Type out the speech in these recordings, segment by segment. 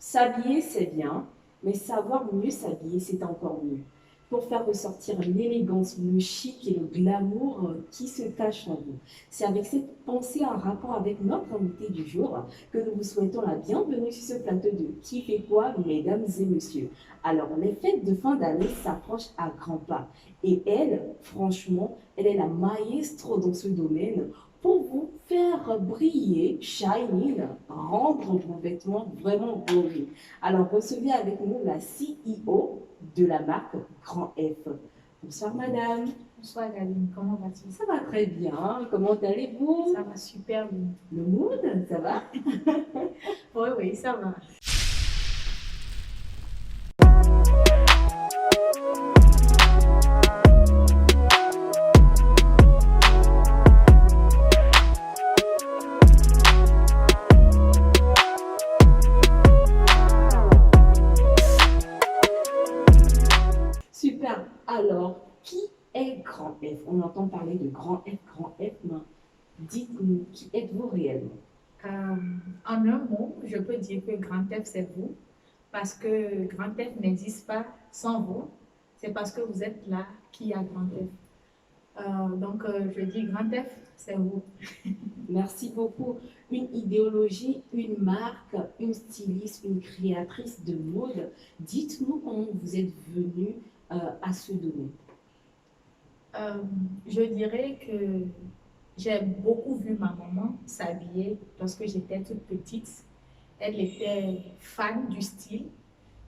S'habiller, c'est bien, mais savoir mieux s'habiller, c'est encore mieux. Pour faire ressortir l'élégance, le chic et le glamour qui se cache en vous. C'est avec cette pensée en rapport avec notre invité du jour que nous vous souhaitons la bienvenue sur ce plateau de Qui fait quoi, mesdames et messieurs. Alors, les fêtes de fin d'année s'approchent à grands pas. Et elle, franchement, elle est la maestro dans ce domaine pour vous faire briller, shining, rendre vos vêtements vraiment beaux. Alors, recevez avec nous la CEO de la marque Grand F. Bonsoir madame. Bonsoir Galine, comment vas-tu? Ça va très bien. Comment allez-vous? Ça va super bien. Le mood, ça va? Oui, oui, ça va. Super. Alors, qui est Grand F? On entend parler de Grand F, mais dites-nous, qui êtes-vous réellement? En un mot, je peux dire que Grand F, c'est vous, parce que Grand F n'existe pas sans vous. C'est parce que vous êtes là qu'il y a Grand F. Je dis Grand F, c'est vous. Merci beaucoup. Une idéologie, une marque, une styliste, une créatrice de mode. Dites-nous comment vous êtes venue à ce domaine. Je dirais que j'ai beaucoup vu ma maman s'habiller lorsque j'étais toute petite. Elle était fan du style.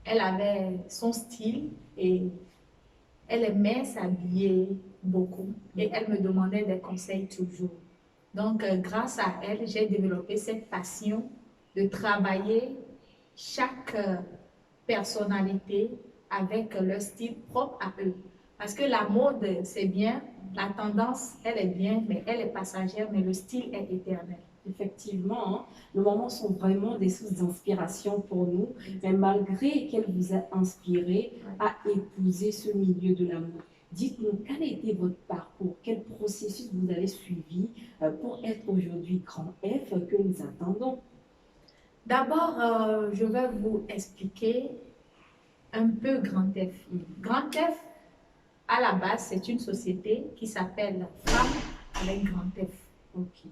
Elle avait son style et elle aimait s'habiller beaucoup. Et elle me demandait des conseils toujours. Grâce à elle, j'ai développé cette passion de travailler chaque personnalité avec leur style propre à eux. Parce que la mode, c'est bien, la tendance, elle est bien, mais elle est passagère, mais le style est éternel. Effectivement, hein, nos moments sont vraiment des sources d'inspiration pour nous, mais malgré qu'elle vous a inspiré à épouser ce milieu de la mode. Dites-nous, quel a été votre parcours, quel processus vous avez suivi pour être aujourd'hui Grand F que nous attendons? D'abord, je vais vous expliquer un peu Grand F. Grand F, à la base, c'est une société qui s'appelle Femmes avec Grand F. Ok.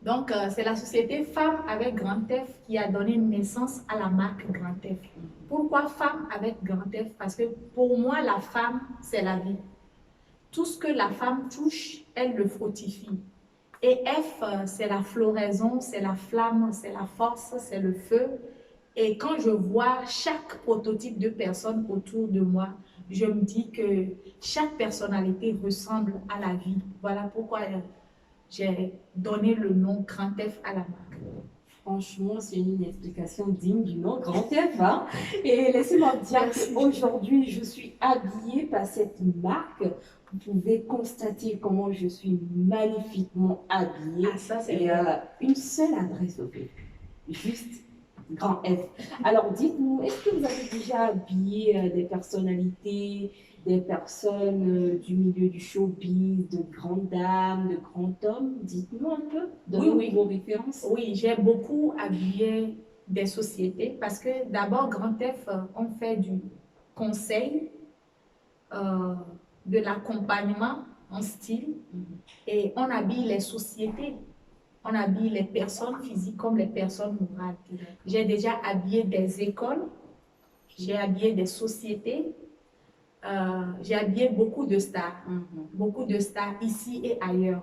Donc, c'est la société Femmes avec Grand F qui a donné naissance à la marque Grand F. Pourquoi Femmes avec Grand F? Parce que pour moi, la femme, c'est la vie. Tout ce que la femme touche, elle le fortifie. Et F, c'est la floraison, c'est la flamme, c'est la force, c'est le feu. Et quand je vois chaque prototype de personne autour de moi, je me dis que chaque personnalité ressemble à la vie. Voilà pourquoi j'ai donné le nom Grand F à la marque. Franchement, c'est une explication digne du nom Grand F. Hein? Et laissez-moi dire qu'aujourd'hui, je suis habillée par cette marque. Vous pouvez constater comment je suis magnifiquement habillée. Ah, ça, c'est et une seule adresse au fait. Juste Grand F. Alors, dites-nous, est-ce que vous avez déjà habillé des personnalités, des personnes du milieu du showbiz, de grandes dames, de grands hommes? Dites-nous un peu, donnez-nous vos références. Oui, j'ai beaucoup habillé des sociétés parce que d'abord, Grand F, on fait du conseil, de l'accompagnement en style et on habille les sociétés. On habille les personnes physiques comme les personnes morales. J'ai déjà habillé des écoles, j'ai habillé des sociétés, j'ai habillé beaucoup de stars ici et ailleurs,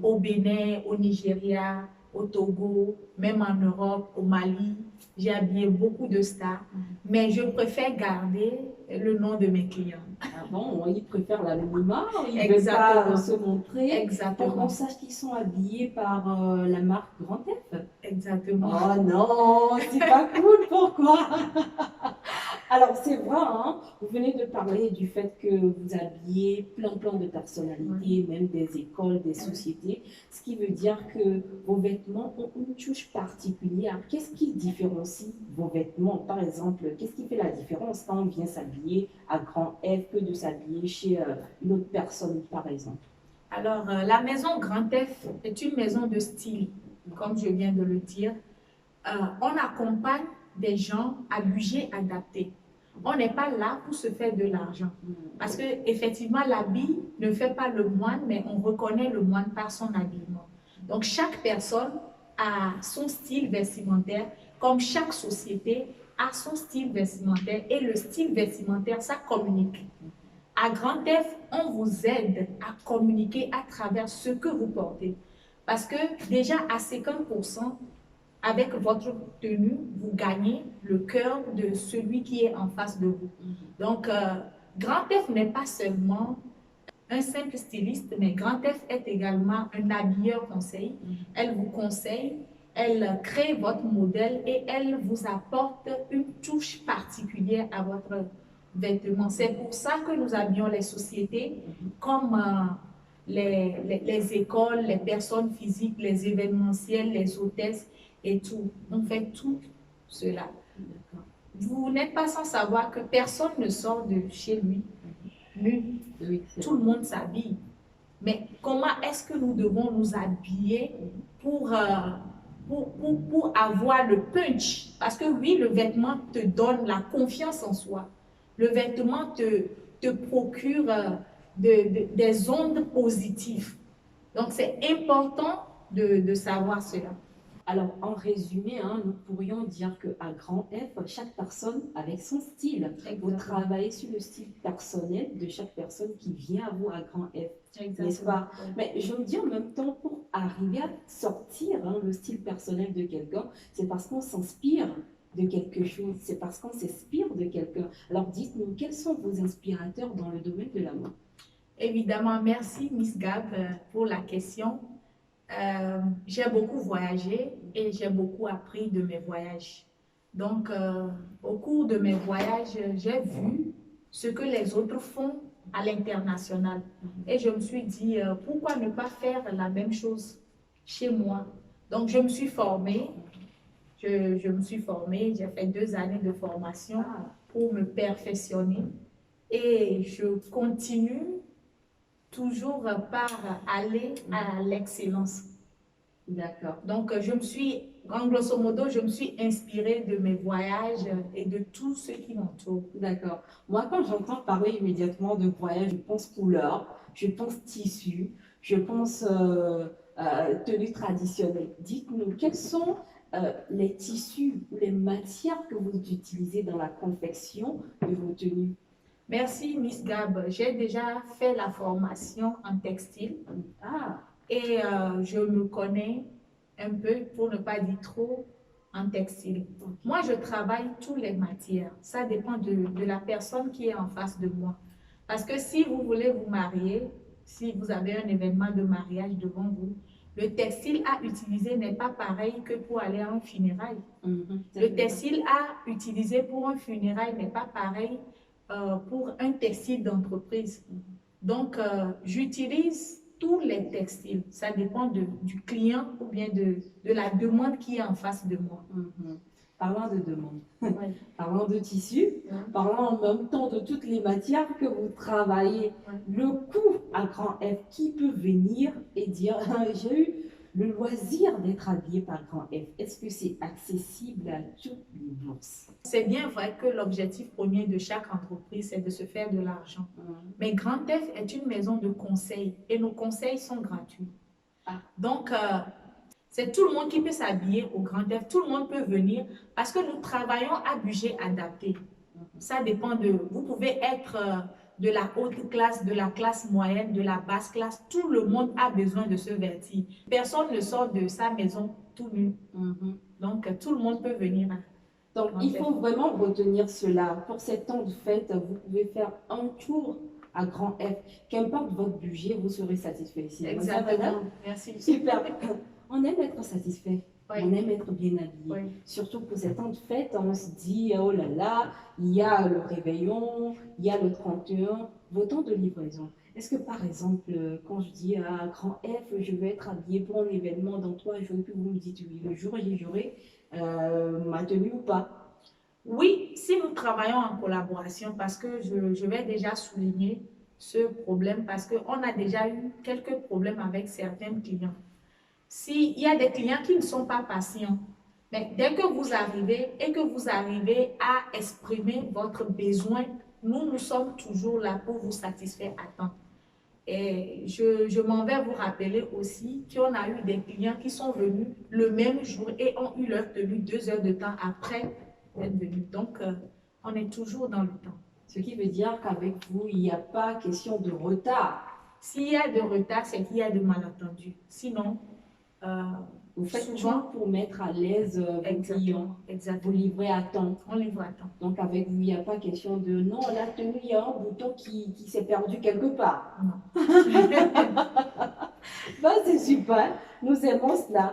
au Bénin, au Nigeria, au Togo, même en Europe, au Mali. J'ai habillé beaucoup de stars, mais je préfère garder le nom de mes clients. Ah bon, ils préfèrent l'anonymat, ils ne veulent Exactement. pas se montrer. Exactement. On sache qu'ils sont habillés par la marque Grand F. Exactement. Oh non, c'est pas cool, pourquoi? Alors c'est vrai, hein, vous venez de parler du fait que vous habillez plein de personnalités, même des écoles, des sociétés, ce qui veut dire que vos vêtements ont une touche particulière. Qu'est-ce qui différencie vos vêtements? Par exemple, qu'est-ce qui fait la différence quand on vient s'habiller à Grand F que de s'habiller chez une autre personne, par exemple? Alors, la maison Grand F est une maison de style, comme je viens de le dire. On accompagne des gens à budget adapté. On n'est pas là pour se faire de l'argent. Parce que effectivement, l'habit ne fait pas le moine, mais on reconnaît le moine par son habillement. Donc, chaque personne a son style vestimentaire, comme chaque société a son style vestimentaire. Et le style vestimentaire, ça communique. À Grand F, on vous aide à communiquer à travers ce que vous portez. Parce que déjà à 50%, avec votre tenue, vous gagnez le cœur de celui qui est en face de vous. Donc, Grand F n'est pas seulement un simple styliste, mais Grand F est également un habilleur conseil. Elle vous conseille, elle crée votre modèle et elle vous apporte une touche particulière à votre vêtement. C'est pour ça que nous habillons les sociétés comme les écoles, les personnes physiques, les événementiels, les hôtesses et tout. On fait tout cela. Vous n'êtes pas sans savoir que personne ne sort de chez lui nu. Oui, Tout le monde s'habille. Mais comment est-ce que nous devons nous habiller pour avoir le punch? Parce que oui, le vêtement te donne la confiance en soi. Le vêtement te procure des ondes positives. Donc, c'est important de savoir cela. Alors, en résumé, nous pourrions dire qu'à Grand F, chaque personne avec son style. Vous travaillez sur le style personnel de chaque personne qui vient à vous à Grand F, n'est-ce pas? Mais je me dis en même temps, pour arriver à sortir le style personnel de quelqu'un, c'est parce qu'on s'inspire de quelque chose, c'est parce qu'on s'inspire de quelqu'un. Alors, dites-nous, quels sont vos inspirateurs dans le domaine de la mode? Évidemment, merci Miss Gab pour la question. J'ai beaucoup voyagé et j'ai beaucoup appris de mes voyages. Donc, au cours de mes voyages, j'ai vu ce que les autres font à l'international. Et je me suis dit, pourquoi ne pas faire la même chose chez moi? Donc, je me suis formée. Je me suis formée, j'ai fait 2 années de formation pour me perfectionner. Et je continue toujours par aller à l'excellence. D'accord. Donc, en grosso modo, je me suis inspirée de mes voyages et de tout ce qui m'entoure. D'accord. Moi, quand j'entends parler immédiatement de voyage, je pense couleur, je pense tissu, je pense tenue traditionnelle. Dites-nous, quels sont les tissus ou les matières que vous utilisez dans la confection de vos tenues? Merci, Miss Gab. J'ai déjà fait la formation en textile et je me connais un peu, pour ne pas dire trop, en textile. Moi, je travaille toutes les matières. Ça dépend de la personne qui est en face de moi. Parce que si vous voulez vous marier, si vous avez un événement de mariage devant vous, le textile à utiliser n'est pas pareil que pour aller à un funérail. Le textile à utiliser pour un funérail n'est pas pareil pour un textile d'entreprise. Donc, j'utilise tous les textiles. Ça dépend du client ou bien de la demande qui est en face de moi. Parlant de demande, parlant de tissu, parlant en même temps de toutes les matières que vous travaillez, le coût à Grand F, qui peut venir et dire j'ai eu le loisir d'être habillé par Grand F? Est-ce que c'est accessible à toutes les bourses? C'est bien vrai que l'objectif premier de chaque entreprise, c'est de se faire de l'argent. Mais Grand F est une maison de conseil et nos conseils sont gratuits. Donc, c'est tout le monde qui peut s'habiller au Grand F. Tout le monde peut venir parce que nous travaillons à budget adapté. Ça dépend de... Vous pouvez être de la haute classe, de la classe moyenne, de la basse classe. Tout le monde a besoin de se vêtir. Personne ne sort de sa maison tout nu. Donc, tout le monde peut venir. Donc, il faut vraiment retenir cela. Pour ces temps de fête, vous pouvez faire un tour à Grand F. Qu'importe votre budget, vous serez satisfait. Exactement. Merci. Super. On aime être satisfait. On aime être bien habillé. Surtout pour ces temps de fête, on se dit, oh là là, il y a le réveillon, il y a le 31, vos temps de livraison. Est-ce que par exemple, quand je dis à Grand F, je vais être habillé pour un événement dans 3 jours, puis vous me dites, oui, le jour j'aurai ma tenue ou pas? Oui, si nous travaillons en collaboration, parce que je vais déjà souligner ce problème, parce qu'on a déjà eu quelques problèmes avec certains clients. S'il y a des clients qui ne sont pas patients, Mais dès que vous arrivez et que vous arrivez à exprimer votre besoin, nous sommes toujours là pour vous satisfaire à temps. Et je m'en vais vous rappeler aussi qu'on a eu des clients qui sont venus le même jour et ont eu leur tenue 2 heures de temps après être venus. Donc, on est toujours dans le temps. Ce qui veut dire qu'avec vous, il n'y a pas question de retard. S'il y a de retard, c'est qu'il y a de malentendus. Sinon, vous faites souvent tout pour mettre à l'aise vos clients. Vous livrez à temps. On livre à temps. Donc avec vous, il n'y a pas question de non, la tenue, il y a un bouton qui s'est perdu quelque part. Non. Ben, c'est super. Nous aimons cela.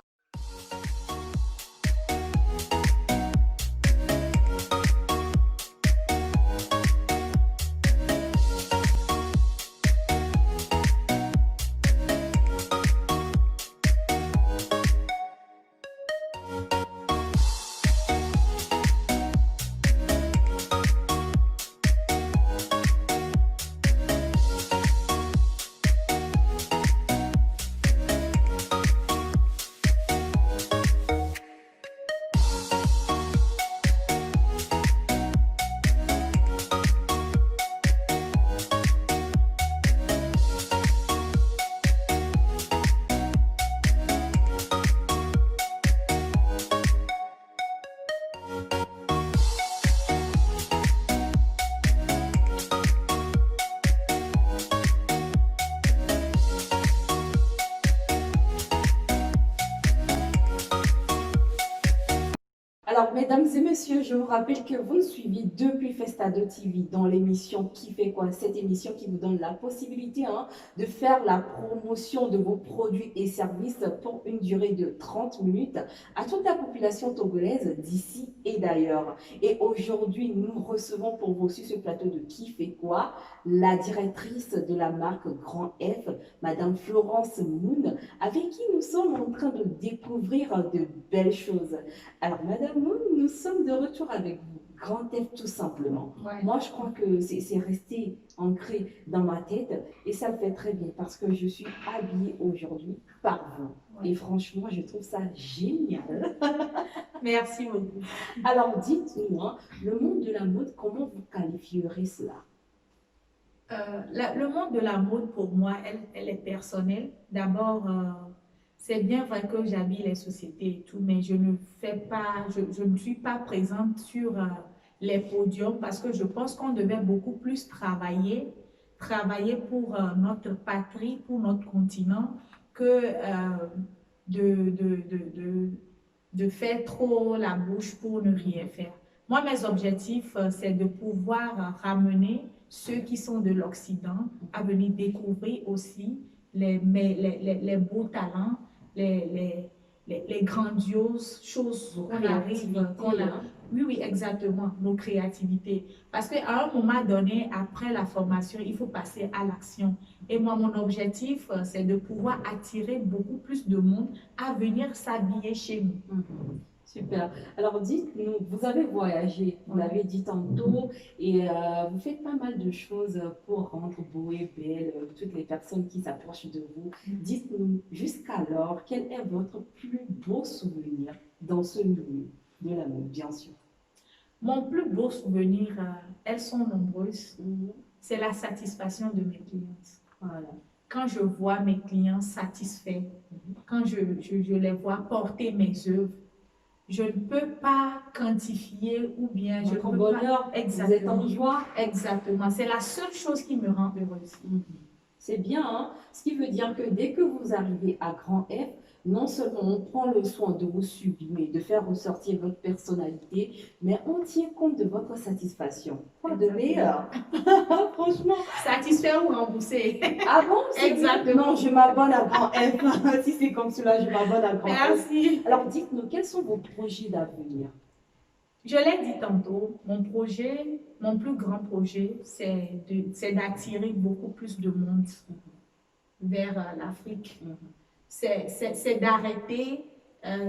Alors, mesdames et messieurs, je vous rappelle que vous nous suivez depuis Festado TV dans l'émission Qui fait quoi? Cette émission qui vous donne la possibilité de faire la promotion de vos produits et services pour une durée de 30 minutes à toute la population togolaise d'ici et d'ailleurs. Et aujourd'hui, nous recevons pour vous sur ce plateau de Qui fait quoi? La directrice de la marque Grand F, Madame Florence Moon, avec qui nous sommes en train de découvrir de belles choses. Alors, Madame Moon, nous sommes de retour avec vous. Grand F tout simplement. Ouais. Moi, je crois que c'est resté ancré dans ma tête et ça me fait très bien parce que je suis habillée aujourd'hui par vous. Ouais. Et franchement, je trouve ça génial. Merci beaucoup. Alors, dites-nous, le monde de la mode, comment vous qualifierez cela? Le monde de la mode, pour moi, elle est personnelle. D'abord, c'est bien vrai que j'habille les sociétés et tout, mais je ne suis pas présente sur les podiums parce que je pense qu'on devait beaucoup plus travailler pour notre patrie, pour notre continent, que de faire trop la bouche pour ne rien faire. Moi, mes objectifs, c'est de pouvoir ramener ceux qui sont de l'Occident à venir découvrir aussi les beaux talents, les grandioses choses qu'on arrive, oui, exactement, nos créativités. Parce qu'à un moment donné, après la formation, il faut passer à l'action. Et moi, mon objectif, c'est de pouvoir attirer beaucoup plus de monde à venir s'habiller chez nous. Super. Alors dites-nous, vous avez voyagé, vous l'avez dit tantôt, et vous faites pas mal de choses pour rendre beau et belle toutes les personnes qui s'approchent de vous. Dites-nous, jusqu'alors, quel est votre plus beau souvenir dans ce milieu de la mode, bien sûr? Mon plus beau souvenir, elles sont nombreuses, c'est la satisfaction de mes clientes. Voilà. Quand je vois mes clients satisfaits, quand je les vois porter mes œuvres, je ne peux pas quantifier ou bien je ne peux bonheur, pas. Vous êtes en joie. Exactement. C'est la seule chose qui me rend heureuse. C'est bien, ce qui veut dire que dès que vous arrivez à Grand F, non seulement on prend le soin de vous sublimer, de faire ressortir votre personnalité, mais on tient compte de votre satisfaction. Quoi de meilleur? Franchement. Satisfait ou remboursé? Ah bon? Exactement. Non, je m'abonne à Grand F. Si c'est comme cela, je m'abonne à Grand F. Merci. Alors dites-nous, quels sont vos projets d'avenir? Je l'ai dit tantôt, mon plus grand projet, c'est d'attirer beaucoup plus de monde vers l'Afrique. C'est d'arrêter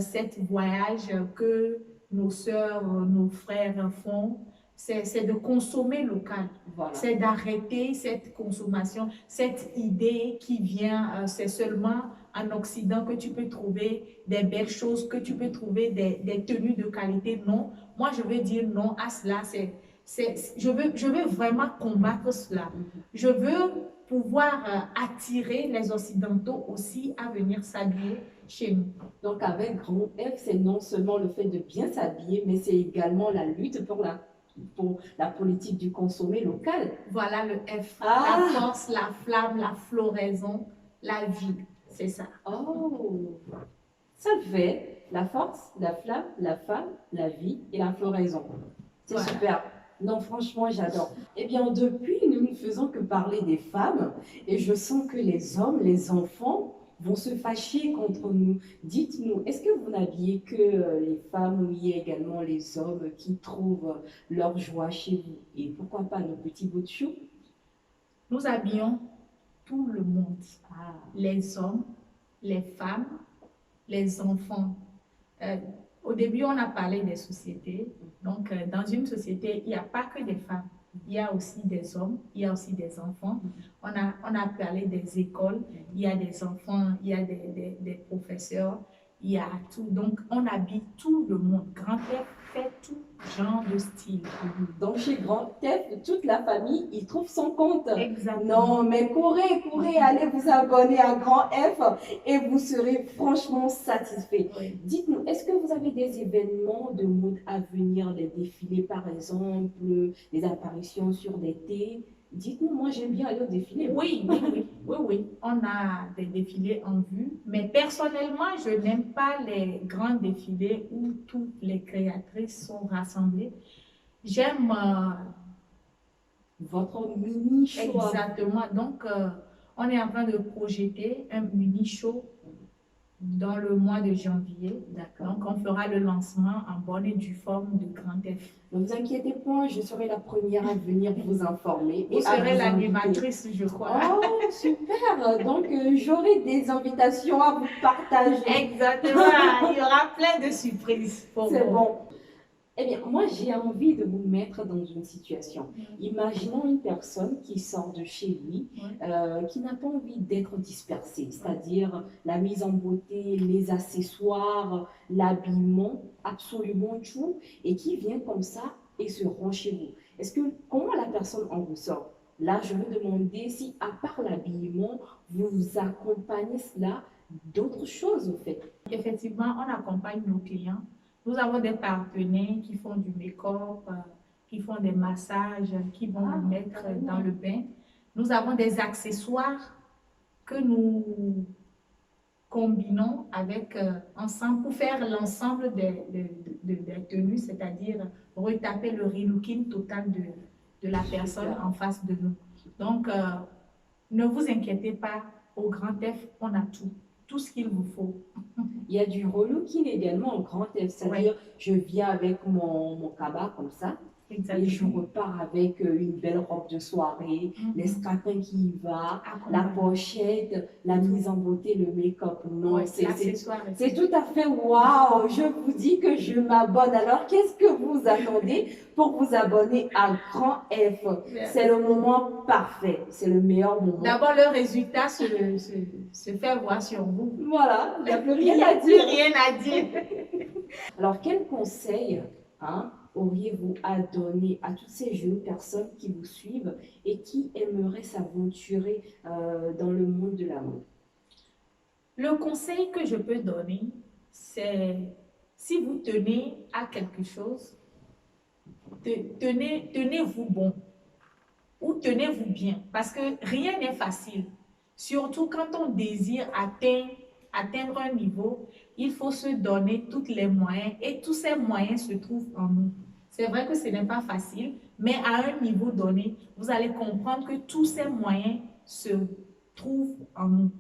cet voyage que nos sœurs, nos frères font. C'est de consommer local. Voilà. C'est d'arrêter cette consommation, cette idée qui vient, c'est seulement en Occident que tu peux trouver des belles choses, que tu peux trouver des tenues de qualité. Non, moi je veux dire non à cela. Je veux vraiment combattre cela. Je veux pouvoir attirer les Occidentaux aussi à venir s'habiller chez nous. Donc, avec grand F, c'est non seulement le fait de bien s'habiller, mais c'est également la lutte pour la politique du consommé local. Voilà le F. Ah! La force, la flamme, la floraison, la vie. C'est ça. Oh, ça le fait. La force, la flamme, la femme, la vie et la floraison. C'est Voilà. super. Non, franchement, j'adore. Eh bien, depuis, nous ne faisons que parler des femmes et je sens que les hommes, les enfants vont se fâcher contre nous. Dites-nous, est-ce que vous n'habillez que les femmes ou il y a également les hommes qui trouvent leur joie chez vous? Et pourquoi pas nos petits bouts de chou? Nous habillons tout le monde. Ah, Les hommes, les femmes, les enfants. Euh, Au début, on a parlé des sociétés. Donc, dans une société, il n'y a pas que des femmes. Il y a aussi des hommes, il y a aussi des enfants. On a parlé des écoles, il y a des enfants, il y a des professeurs, il y a tout. Donc, on habille tout le monde. Grand-père fait tout genre de style. donc chez Grand F, toute la famille, ils trouvent son compte. Exactement. Non, mais courez, allez vous abonner à Grand F et vous serez franchement satisfait. Oui. Dites-nous, est-ce que vous avez des événements de mode à venir, des défilés par exemple, des apparitions sur des thés? Dites-nous, moi j'aime bien aller au défilé. Oui. On a des défilés en vue, mais personnellement, je n'aime pas les grands défilés où toutes les créatrices sont rassemblées. J'aime Votre mini show. exactement. Donc, on est en train de projeter un mini show dans le mois de janvier. D'accord. Donc, on fera le lancement en bonne et due forme de Grand F. Ne vous inquiétez point, je serai la première à venir vous informer. Vous et à serez vous l'animatrice, je crois. Oh, super! Donc, j'aurai des invitations à vous partager. Exactement. Il y aura plein de surprises pour C'est vous. bon. Eh bien, moi, j'ai envie de vous mettre dans une situation. Imaginons une personne qui sort de chez lui, qui n'a pas envie d'être dispersée, c'est-à-dire la mise en beauté, les accessoires, l'habillement, absolument tout, et qui vient comme ça et se rend chez vous. Comment la personne en ressort? Là, je veux demander si, à part l'habillement, vous accompagnez cela d'autres choses, au fait. Effectivement, on accompagne nos clients. Nous avons des partenaires qui font du make-up, qui font des massages, qui vont nous mettre dans le bain. Nous avons des accessoires que nous combinons avec ensemble pour faire l'ensemble des tenues, c'est-à-dire retaper le relooking total de la personne en face de nous. Donc, ne vous inquiétez pas, au Grand F, on a tout ce qu'il vous faut. Il y a du relooking également au Grand F, c'est-à-dire je viens avec mon cabas comme ça et je repars avec une belle robe de soirée, les scapins qui y va, la pochette, la mise en beauté, le make-up. Non, c'est tout à fait waouh! Je vous dis que je m'abonne. Alors, qu'est-ce que vous attendez pour vous abonner à Grand F? C'est le moment parfait, c'est le meilleur moment. D'abord, le résultat se fait voir sur vous. Voilà, il n'y a plus Il n'y a plus rien à dire. Alors, quel conseil auriez-vous à donner à toutes ces jeunes personnes qui vous suivent et qui aimeraient s'aventurer dans le monde de la mode? Le conseil que je peux donner, c'est si vous tenez à quelque chose, tenez-vous bon ou tenez-vous bien parce que rien n'est facile. Surtout quand on désire atteindre un niveau, il faut se donner tous les moyens et tous ces moyens se trouvent en nous. C'est vrai que ce n'est pas facile, mais à un niveau donné, vous allez comprendre que tous ces moyens se trouvent en nous.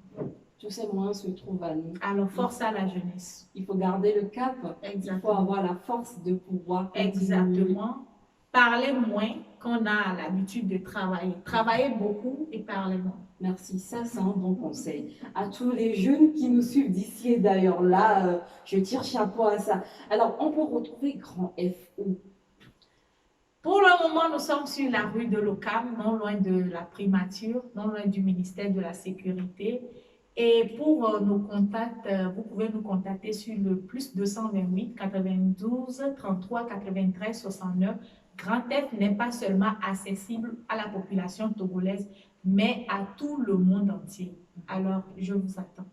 Tous ces moyens se trouvent à nous. Alors, force à la jeunesse. Il faut garder le cap. Exactement. Il faut avoir la force de pouvoir continuer. Exactement. Parler moins qu'on a l'habitude de travailler. Travailler beaucoup et parler moins. Merci, ça c'est un bon conseil. À tous les jeunes qui nous suivent d'ici et d'ailleurs là, je tire chapeau à ça. Alors, on peut retrouver Grand F où? Pour le moment, nous sommes sur la rue de l'Ocam, non loin de la primature, non loin du ministère de la Sécurité. Et pour nos contacts, vous pouvez nous contacter sur le plus 228 92 33 93 69. Grand F n'est pas seulement accessible à la population togolaise, mais à tout le monde entier. Alors, je vous attends.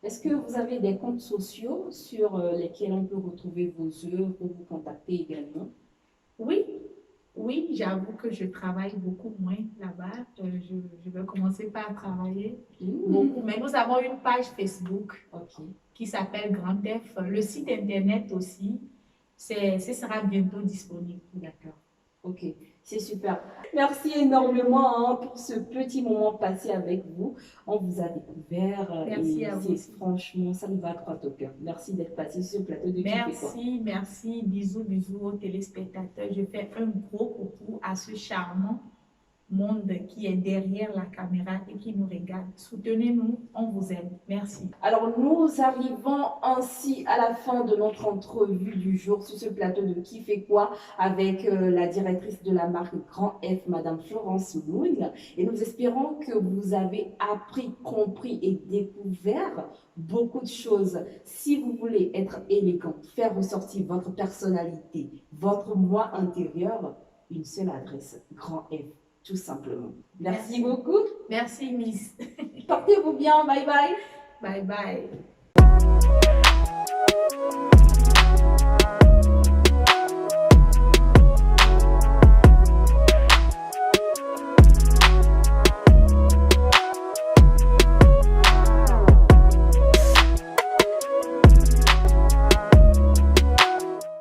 Est-ce que vous avez des comptes sociaux sur lesquels on peut retrouver vos œuvres ou vous contacter également? Oui, oui, j'avoue que je travaille beaucoup moins là-bas. Je vais commencer par travailler beaucoup. Mais nous avons une page Facebook Ok. qui s'appelle Grand F. Le site internet aussi, ce sera bientôt disponible. D'accord. Ok, c'est super. Merci énormément pour ce petit moment passé avec vous. On vous a découvert Merci et à vous aussi. franchement, ça nous va droit au cœur. Merci d'être passé sur le plateau de Qui fait quoi. Merci. Bisous, bisous aux téléspectateurs. Je fais un gros coucou à ce charmant monde qui est derrière la caméra et qui nous regarde. Soutenez-nous, on vous aime. Merci. Alors, nous arrivons ainsi à la fin de notre entrevue du jour sur ce plateau de Qui fait quoi avec la directrice de la marque Grand F, Madame Florence Moune. Et nous espérons que vous avez appris, compris et découvert beaucoup de choses. Si vous voulez être élégant, faire ressortir votre personnalité, votre moi intérieur, une seule adresse, Grand F. Tout simplement. Merci beaucoup. Merci, Miss. Portez-vous bien. Bye bye. Bye bye.